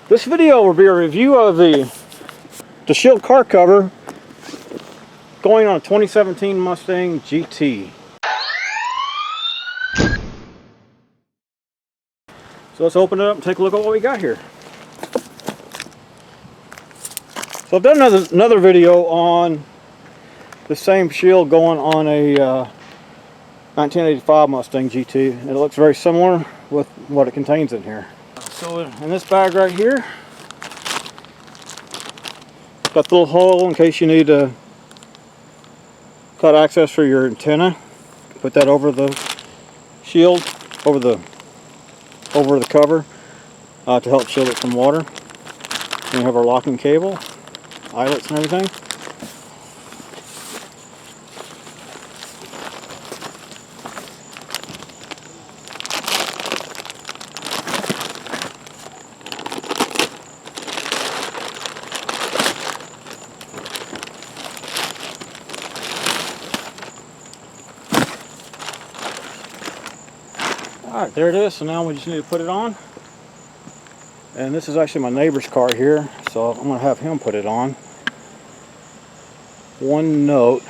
This video will be a review of the DaShield car cover going on a 2017 Mustang GT. So let's open it up and take a look at what we got here. So I've done another video on the same shield going on a 1985 Mustang GT, and it looks very similar with what it contains in here. So in this bag right here, got the little hole in case you need to cut access for your antenna. Put that over the shield, over the cover to help shield it from water. And we have our locking cable, eyelets and everything. Alright, there it is. So now we just need to put it on. And this is actually my neighbor's car here, so I'm going to have him put it on. One note,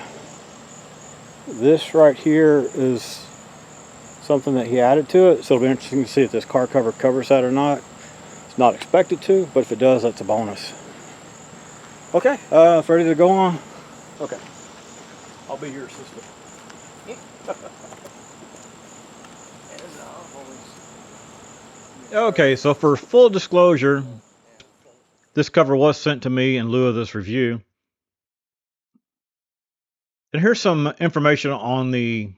this right here is something that he added to it, so it'll be interesting to see if this car cover covers that or not. It's not expected to, but if it does, that's a bonus. Okay, it's ready to go on. Okay, I'll be your assistant. Okay, so for full disclosure, this cover was sent to me in lieu of this review. And here's some information on the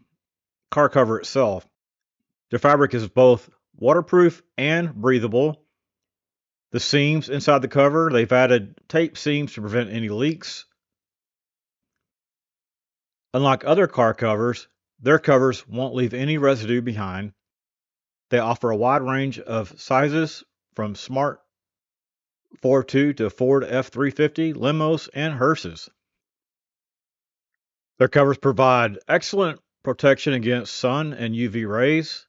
car cover itself. The fabric is both waterproof and breathable. The seams inside the cover, they've added tape seams to prevent any leaks. Unlike other car covers, their covers won't leave any residue behind. They offer a wide range of sizes from smart 4.2 to Ford F-350, limos, and hearses. Their covers provide excellent protection against sun and UV rays.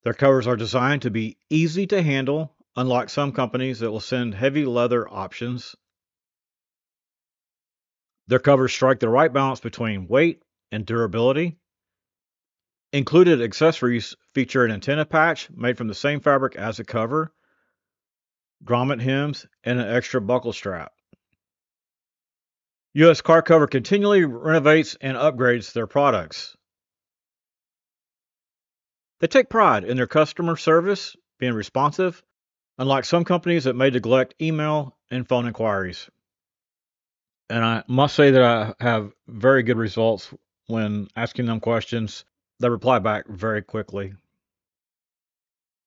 Their covers are designed to be easy to handle, unlike some companies that will send heavy leather options. Their covers strike the right balance between weight and durability. Included accessories feature an antenna patch made from the same fabric as the cover, grommet hems, and an extra buckle strap. U.S. Car Cover continually renovates and upgrades their products. They take pride in their customer service, being responsive, unlike some companies that may neglect email and phone inquiries. And I must say that I have very good results when asking them questions. They reply back very quickly.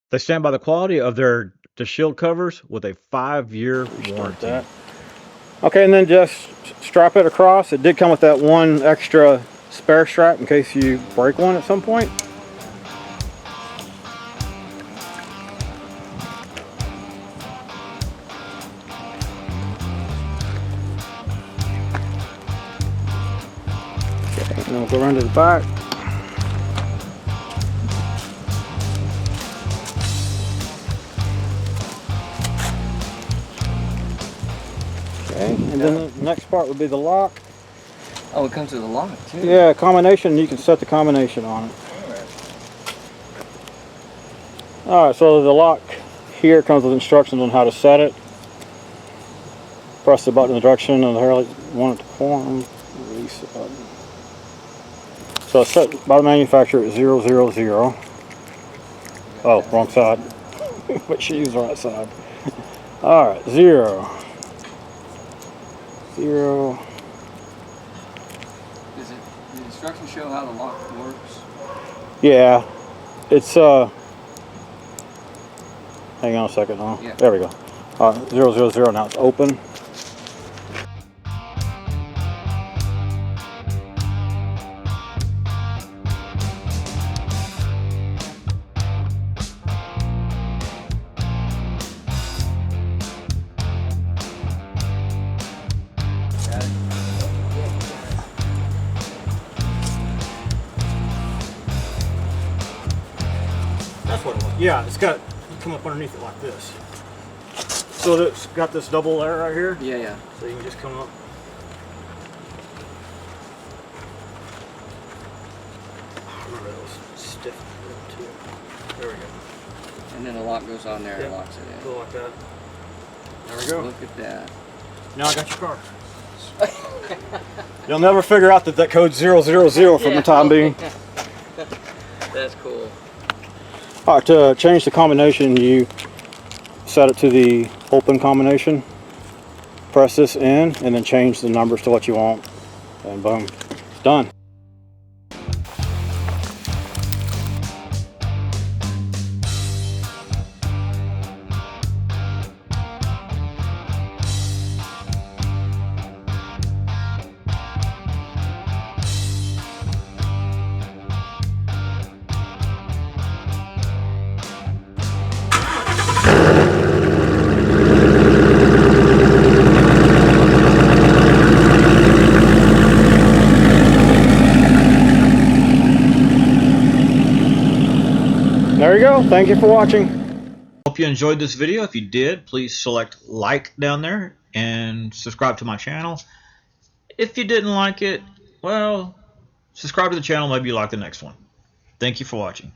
They stand by the quality of their DaShield covers with a 5-year warranty. Okay, and then just strap it across. It did come with that one extra spare strap in case you break one at some point. Okay, and then we'll go around to the back. Okay, and then the next part would be the lock. Oh, it comes with a lock too? Yeah, combination. You can set the combination on it. Alright, so the lock here comes with instructions on how to set it. Press the button in the direction of the hair you want it to form. Release the button. So it's set by the manufacturer at 000. Oh, wrong side. But she used the right side. Alright, 0. Does the instructions show how the lock works? Yeah, it's hang on a second, huh? Yeah. There we go. 000. Now it's open. That's what it was. Yeah, it's got come up underneath it like this. So it's got this double layer right here. Yeah, yeah. So you can just come up. Remember that was stiff too. There we go. And then the lock goes on there and locks it in. Go like that. There we go. Look at that. Now I got your car. You'll never figure out that code's 000 from the time being. That's cool. All right, to change the combination, you set it to the open combination. Press this in, and then change the numbers to what you want. And boom, it's done. There you go. Thank you for watching. Hope you enjoyed this video. If you did, please select like down there and subscribe to my channel. If you didn't like it, well, subscribe to the channel. Maybe you like the next one. Thank you for watching.